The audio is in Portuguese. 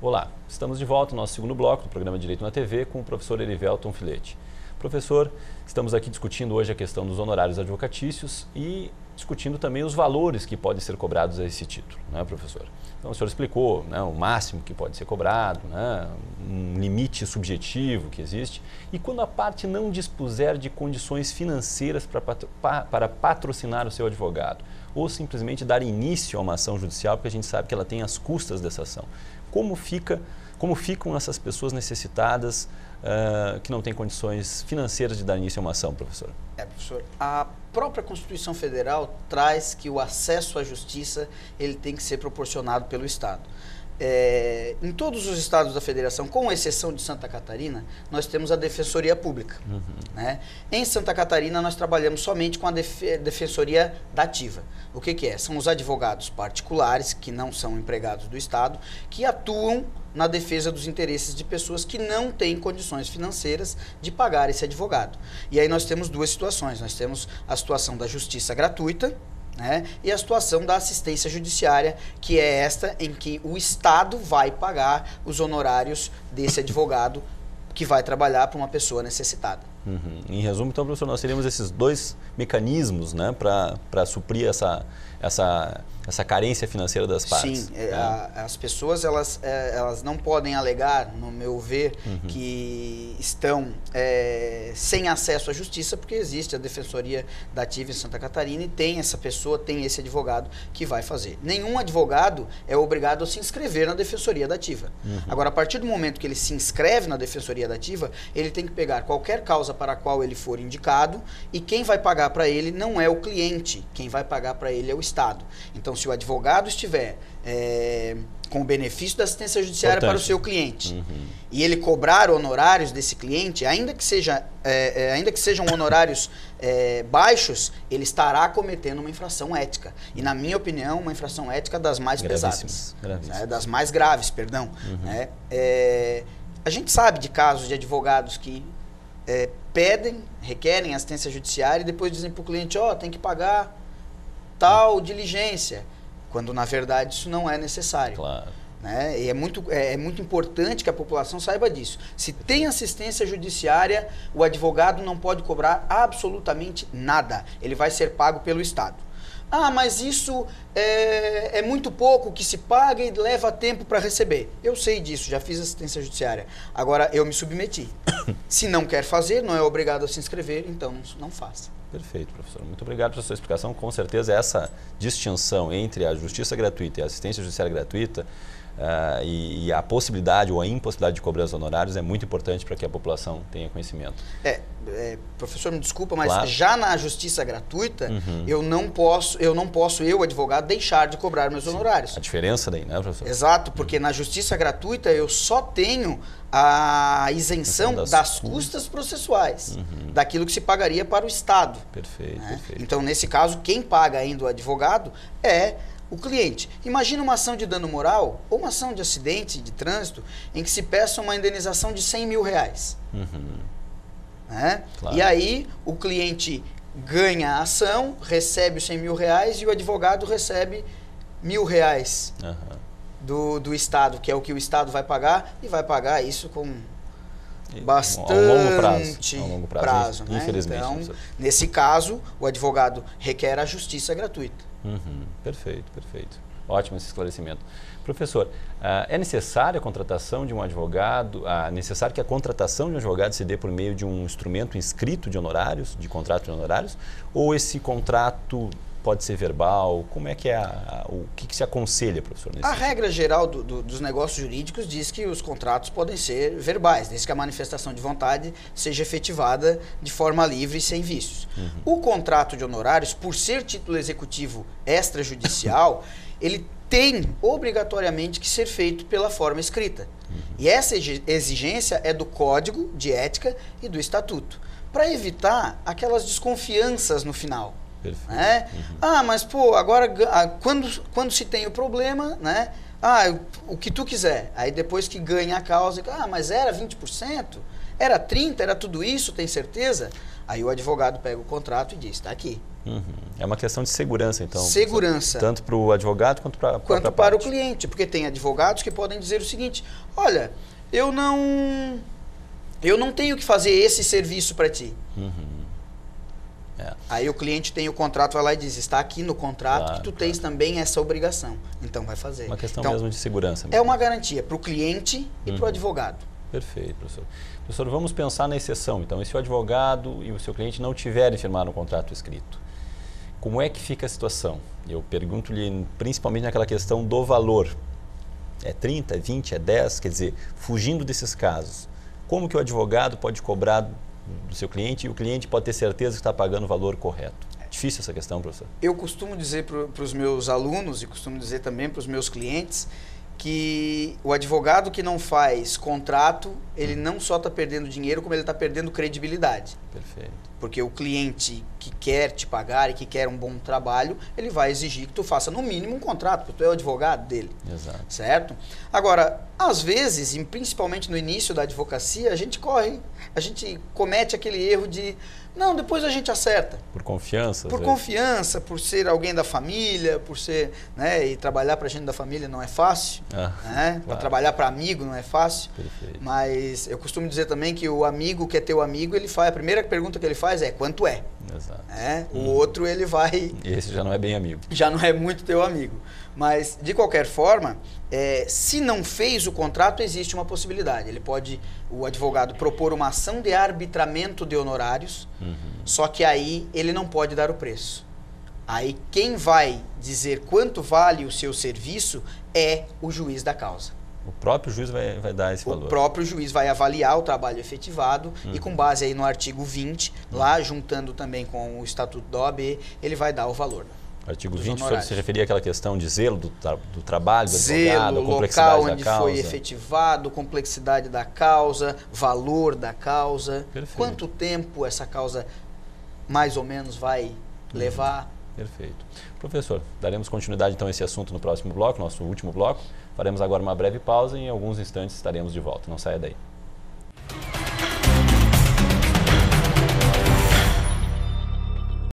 Olá, estamos de volta no nosso segundo bloco do programa Direito na TV com o professor Erivelton Filete. Professor, estamos aqui discutindo hoje a questão dos honorários advocatícios e discutindo também os valores que podem ser cobrados a esse título, né, professor? Então, o senhor explicou, né, o máximo que pode ser cobrado, né, um limite subjetivo que existe. E quando a parte não dispuser de condições financeiras para patrocinar o seu advogado, ou simplesmente dar início a uma ação judicial, porque a gente sabe que ela tem as custas dessa ação. Como ficam essas pessoas necessitadas que não têm condições financeiras de dar início a uma ação, professor? Professor, a própria Constituição Federal traz que o acesso à justiça ele tem que ser proporcionado pelo Estado. Em todos os estados da federação, com exceção de Santa Catarina, nós temos a Defensoria Pública. Né? Em Santa Catarina, nós trabalhamos somente com a Defensoria Dativa. O que é? São os advogados particulares, que não são empregados do Estado, que atuam na defesa dos interesses de pessoas que não têm condições financeiras de pagar esse advogado. E aí nós temos duas situações. Nós temos a situação da justiça gratuita, né, e a situação da assistência judiciária, que é esta em que o Estado vai pagar os honorários desse advogado que vai trabalhar para uma pessoa necessitada. Em resumo, então, professor, nós teríamos esses dois mecanismos, né, para suprir essa carência financeira das partes. Sim, as pessoas elas não podem alegar, no meu ver, que estão sem acesso à justiça, porque existe a Defensoria Dativa em Santa Catarina e tem essa pessoa, tem esse advogado que vai fazer. Nenhum advogado é obrigado a se inscrever na Defensoria Dativa. Agora, a partir do momento que ele se inscreve na Defensoria Dativa, ele tem que pegar qualquer causa para a qual ele for indicado e quem vai pagar para ele não é o cliente, quem vai pagar para ele é o Estado. Então, se o advogado estiver com o benefício da assistência judiciária para o seu cliente e ele cobrar honorários desse cliente, ainda que sejam honorários baixos, ele estará cometendo uma infração ética. E, na minha opinião, uma infração ética das mais pesadas. Das mais graves, perdão. A gente sabe de casos de advogados que requerem assistência judiciária e depois dizem para o cliente, tem que pagar tal diligência, quando na verdade isso não é necessário. Claro. Né? E é muito importante que a população saiba disso. Se tem assistência judiciária, o advogado não pode cobrar absolutamente nada. Ele vai ser pago pelo Estado. Mas isso é muito pouco que se paga e leva tempo para receber. Eu sei disso, já fiz assistência judiciária. Agora, eu me submeti. Se não quer fazer, não é obrigado a se inscrever, então não faça. Perfeito, professor. Muito obrigado pela sua explicação. Com certeza, essa distinção entre a justiça gratuita e a assistência judiciária gratuita e a possibilidade ou a impossibilidade de cobrar os honorários é muito importante para que a população tenha conhecimento. Professor, me desculpa, mas claro. Já na justiça gratuita, eu não posso, advogado, deixar de cobrar meus honorários. A diferença daí, né, professor? Exato, porque na justiça gratuita eu só tenho a isenção das custas processuais, daquilo que se pagaria para o Estado. Perfeito, né? perfeito. Então, nesse caso, quem paga ainda o advogado é o cliente. Imagina uma ação de dano moral ou uma ação de acidente de trânsito em que se peça uma indenização de R$100 mil. Né? Claro. E aí o cliente ganha a ação, recebe os R$100 mil e o advogado recebe R$1.000 do Estado, que é o que o Estado vai pagar, e vai pagar isso com bastante longo prazo, né? Infelizmente. Então, nesse caso, o advogado requer a justiça gratuita. Perfeito, perfeito. Ótimo esse esclarecimento. Professor, é necessária a contratação de um advogado, necessário que a contratação de um advogado se dê por meio de um instrumento inscrito de honorários, de contrato de honorários, ou esse contrato pode ser verbal? Como é que o que se aconselha, professor? A regra geral dos negócios jurídicos diz que os contratos podem ser verbais, desde que a manifestação de vontade seja efetivada de forma livre e sem vícios. O contrato de honorários, por ser título executivo extrajudicial, ele tem obrigatoriamente que ser feito pela forma escrita. E essa exigência é do Código de Ética e do Estatuto, para evitar aquelas desconfianças no final. Né? Mas pô, agora quando se tem o problema, né? O que tu quiser. Aí depois que ganha a causa, mas era 20%? Era 30%? Era tudo isso? Tem certeza? Aí o advogado pega o contrato e diz, está aqui. É uma questão de segurança, então. Segurança. Tanto para o advogado quanto para a quanto para o cliente, porque tem advogados que podem dizer o seguinte: olha, eu não tenho que fazer esse serviço para ti. Aí o cliente tem o contrato, vai lá e diz: está aqui no contrato que tu tens também essa obrigação. Então vai fazer. Uma questão mesmo de segurança. É uma garantia para o cliente e para o advogado. Perfeito, professor. Professor, vamos pensar na exceção. Então, e se o advogado e o seu cliente não tiverem firmado um contrato escrito? Como é que fica a situação? Eu pergunto-lhe principalmente naquela questão do valor. É 30, é 20, é 10? Quer dizer, fugindo desses casos, como que o advogado pode cobrar do seu cliente e o cliente pode ter certeza que está pagando o valor correto? Difícil essa questão, professor? Eu costumo dizer para os meus alunos e costumo dizer também para os meus clientes que o advogado que não faz contrato, ele não só está perdendo dinheiro, como ele está perdendo credibilidade. Perfeito. Porque o cliente que quer te pagar e que quer um bom trabalho, ele vai exigir que tu faça no mínimo um contrato, porque tu é o advogado dele. Exato. Certo? Agora, às vezes, e principalmente no início da advocacia, a gente comete aquele erro de não, depois a gente acerta. Por confiança? Por confiança, por ser alguém da família, por ser, né, e trabalhar para gente da família não é fácil, né? Claro. Para trabalhar para amigo não é fácil. Perfeito. Mas eu costumo dizer também que o amigo que é teu amigo, ele faz, a primeira pergunta que ele faz é quanto é? Exato. O outro ele vai... Esse já não é bem amigo. Já não é muito teu amigo. Mas, de qualquer forma, se não fez o contrato, existe uma possibilidade. Ele pode, o advogado, propor uma ação de arbitramento de honorários, só que aí ele não pode dar o preço. Aí quem vai dizer quanto vale o seu serviço é o juiz da causa. O próprio juiz vai dar esse valor. O próprio juiz vai avaliar o trabalho efetivado e com base aí no artigo 20, lá juntando também com o Estatuto da OAB, ele vai dar o valor. O artigo 20 se referia àquela questão de zelo do trabalho do advogado, zelo, local onde foi efetivado, complexidade da causa, valor da causa, Perfeito. Quanto tempo essa causa mais ou menos vai levar. Perfeito. Professor, daremos continuidade então a esse assunto no próximo bloco, nosso último bloco. Faremos agora uma breve pausa e em alguns instantes estaremos de volta. Não saia daí.